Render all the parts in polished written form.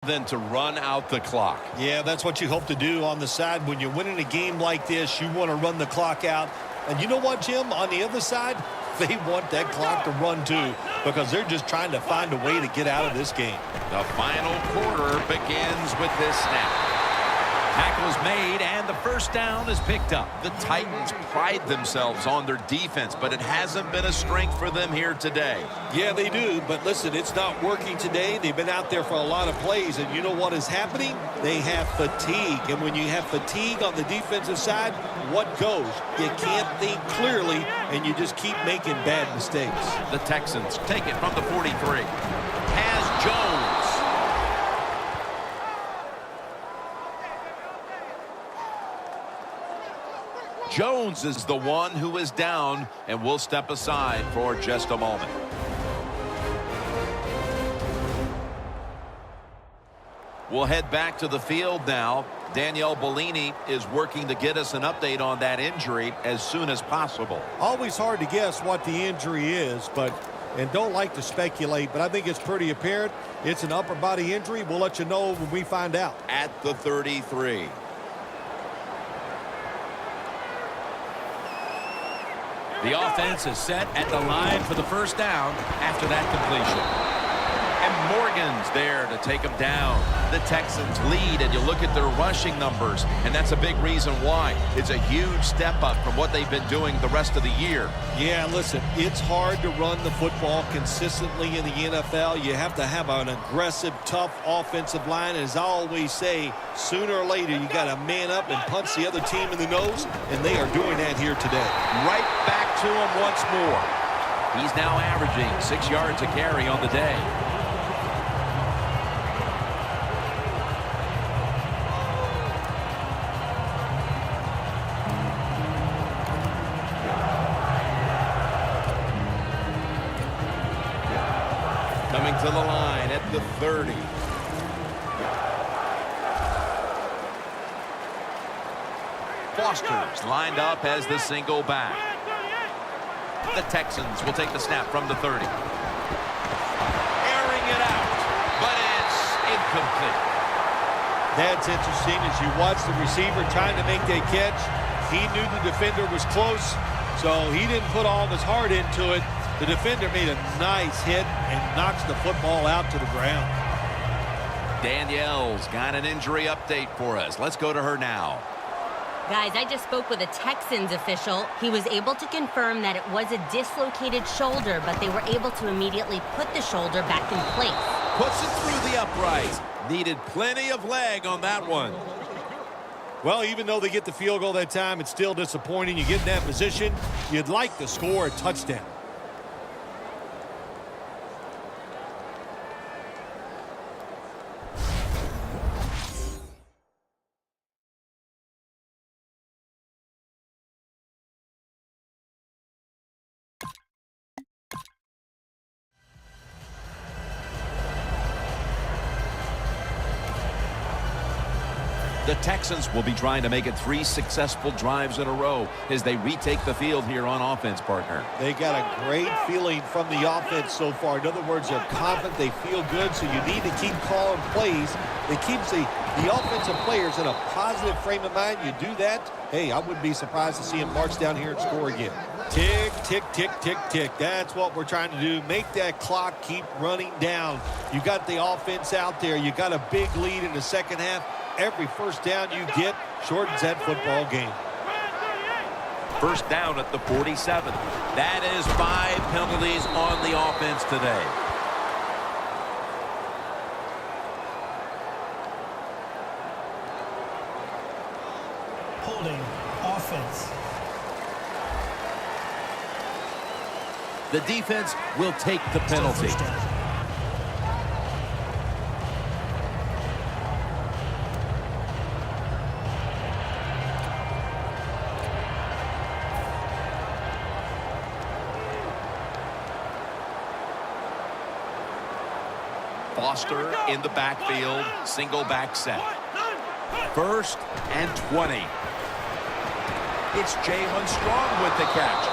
than to run out the clock. Yeah, that's what you hope to do on the side. When you're winning a game like this, you want to run the clock out. And you know what, Jim? On the other side, they want that clock to run too, because they're just trying to find a way to get out of this game. The final quarter begins with this snap. Tackle's made, and the first down is picked up. The Titans pride themselves on their defense, but it hasn't been a strength for them here today. Yeah, they do, but listen, it's not working today. They've been out there for a lot of plays, and you know what is happening? They have fatigue, and when you have fatigue on the defensive side, what goes? You can't think clearly, and you just keep making bad mistakes. The Texans take it from the 43. Has Jones. Jones is the one who is down, and we'll step aside for just a moment. We'll head back to the field now. Danielle Bellini is working to get us an update on that injury as soon as possible. Always hard to guess what the injury is, and don't like to speculate, but I think it's pretty apparent. It's an upper body injury. We'll let you know when we find out. At the 33. The offense is set at the line for the first down after that completion. And Morgan's there to take him down. The Texans lead, and you look at their rushing numbers, and that's a big reason why. It's a huge step up from what they've been doing the rest of the year. Yeah, listen, it's hard to run the football consistently in the NFL. You have to have an aggressive, tough offensive line. As I always say, sooner or later, you got to man up and punch the other team in the nose, and they are doing that here today. Right back to him once more. He's now averaging 6 yards a carry on the day. Coming to the line at the 30. Foster's lined up as the single back. The Texans will take the snap from the 30. Airing it out, but it's incomplete. That's interesting. As you watch the receiver trying to make that catch, he knew the defender was close, so he didn't put all of his heart into it. The defender made a nice hit and knocks the football out to the ground. Danielle's got an injury update for us. Let's go to her now. Guys, I just spoke with a Texans official. He was able to confirm that it was a dislocated shoulder, but they were able to immediately put the shoulder back in place. Puts it through the uprights. Needed plenty of leg on that one. Well, even though they get the field goal that time, it's still disappointing. You get in that position, you'd like to score a touchdown. The Texans will be trying to make it 3 successful drives in a row as they retake the field here on offense, partner. They got a great feeling from the offense so far. In other words, they're confident, they feel good, so you need to keep calling plays. It keeps the offensive players in a positive frame of mind. You do that, hey, I wouldn't be surprised to see them march down here and score again. Tick, tick, tick, tick, tick. That's what we're trying to do. Make that clock keep running down. You got the offense out there. You got a big lead in the second half. Every first down you get shortens that football game. First down at the 47. That is 5 penalties on the offense today. Holding offense. The defense will take the penalty. Foster in the backfield, single back set. 1st and 20. It's Jalen Strong with the catch.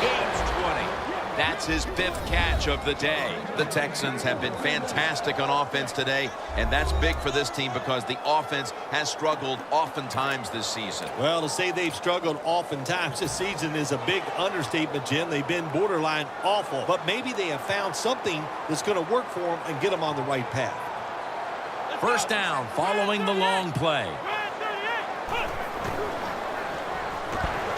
Gains 20. That's his 5th catch of the day. The Texans have been fantastic on offense today, and that's big for this team because the offense has struggled oftentimes this season. Well, to say they've struggled oftentimes this season is a big understatement, Jim. They've been borderline awful, but maybe they have found something that's going to work for them and get them on the right path. First down following the long play.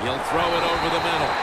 He'll throw it over the middle.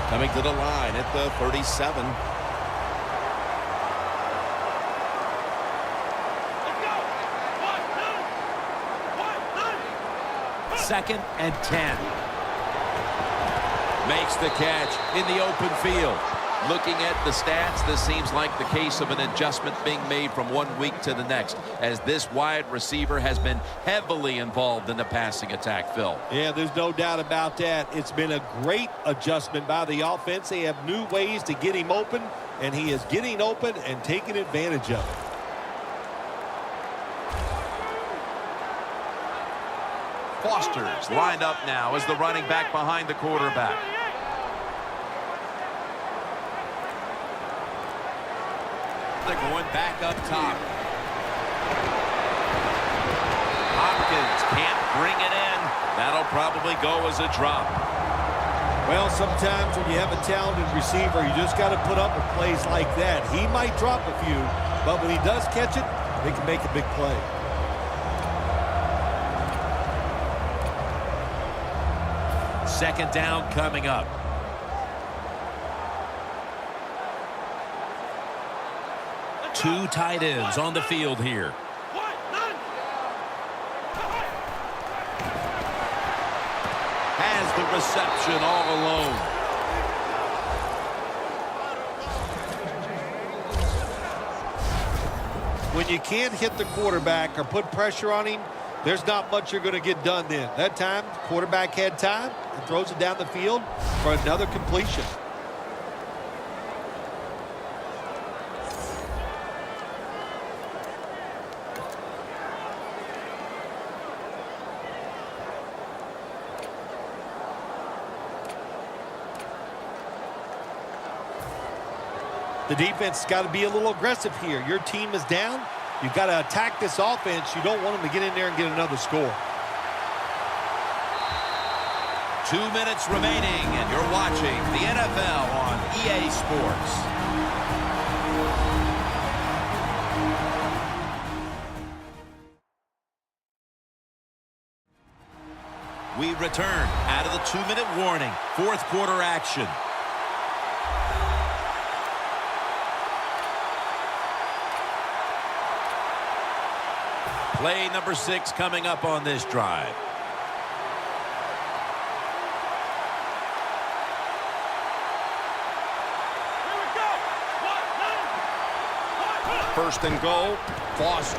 Coming to the line at the 37. Second and 10. Makes the catch in the open field. Looking at the stats, this seems like the case of an adjustment being made from one week to the next, as this wide receiver has been heavily involved in the passing attack, Phil. Yeah, there's no doubt about that. It's been a great adjustment by the offense. They have new ways to get him open, and he is getting open and taking advantage of it. Foster's lined up now as the running back behind the quarterback. They're going back up top. Hopkins can't bring it in. That'll probably go as a drop. Well, sometimes when you have a talented receiver, you just got to put up with plays like that. He might drop a few, but when he does catch it, they can make a big play. Second down coming up. Two tight ends on the field here. Has the reception all alone. When you can't hit the quarterback or put pressure on him, there's not much you're going to get done then. That time, the quarterback had time and throws it down the field for another completion. The defense has got to be a little aggressive here. Your team is down. You've got to attack this offense. You don't want them to get in there and get another score. 2 minutes remaining, and you're watching the NFL on EA Sports. We return out of the 2-minute warning. Fourth quarter action. Play number 6 coming up on this drive. First and goal, Foster.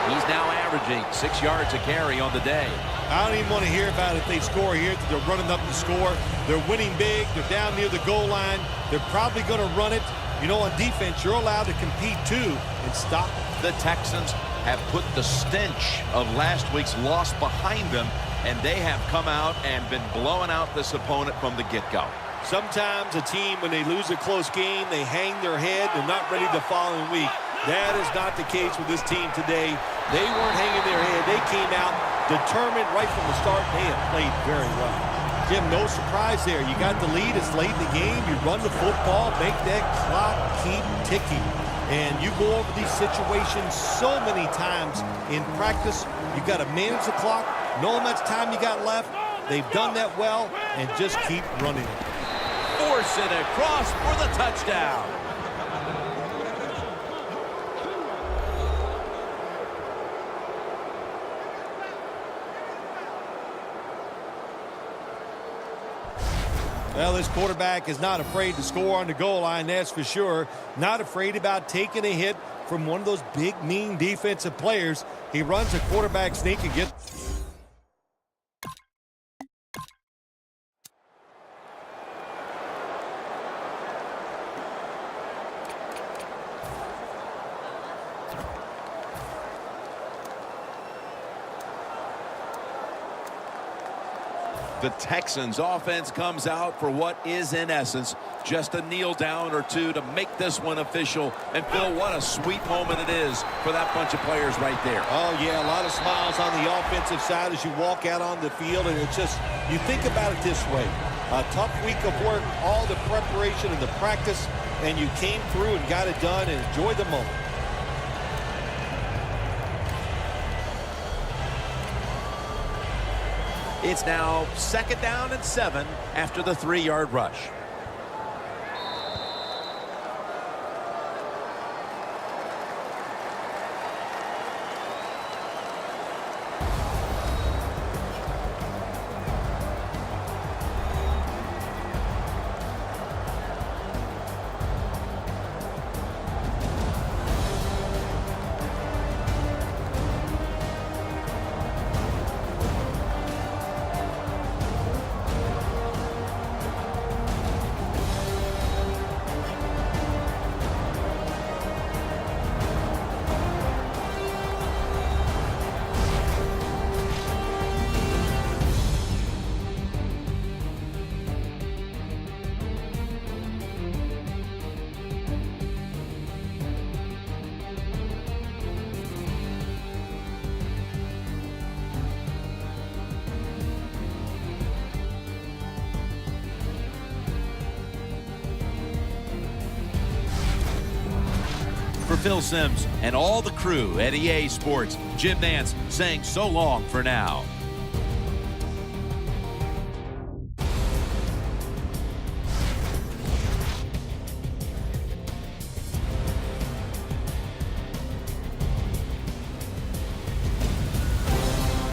He's now averaging 6 yards a carry on the day. I don't even want to hear about it if they score here. They're running up the score. They're winning big. They're down near the goal line. They're probably going to run it. You know, on defense, you're allowed to compete too and stop. The Texans have put the stench of last week's loss behind them, and they have come out and been blowing out this opponent from the get-go. Sometimes a team, when they lose a close game, they hang their head. They're not ready the following week. That is not the case with this team today. They weren't hanging their head. They came out determined right from the start. They have played very well. Jim, no surprise there. You got the lead. It's late in the game. You run the football, make that clock keep ticking. And you go over these situations so many times in practice. You got to manage the clock, know how much time you got left. They've done that well, and just keep running. Force it across for the touchdown. Well, this quarterback is not afraid to score on the goal line, that's for sure. Not afraid about taking a hit from one of those big, mean defensive players. He runs a quarterback sneak and gets... The Texans offense comes out for what is, in essence, just a kneel down or two to make this one official. And Phil, what a sweet moment it is for that bunch of players right there. Oh, yeah, a lot of smiles on the offensive side as you walk out on the field. And it's just, you think about it this way. A tough week of work, all the preparation and the practice, and you came through and got it done and enjoyed the moment. It's now 2nd down and 7 after the 3-yard rush. For Phil Simms and all the crew at EA Sports, Jim Nance saying so long for now.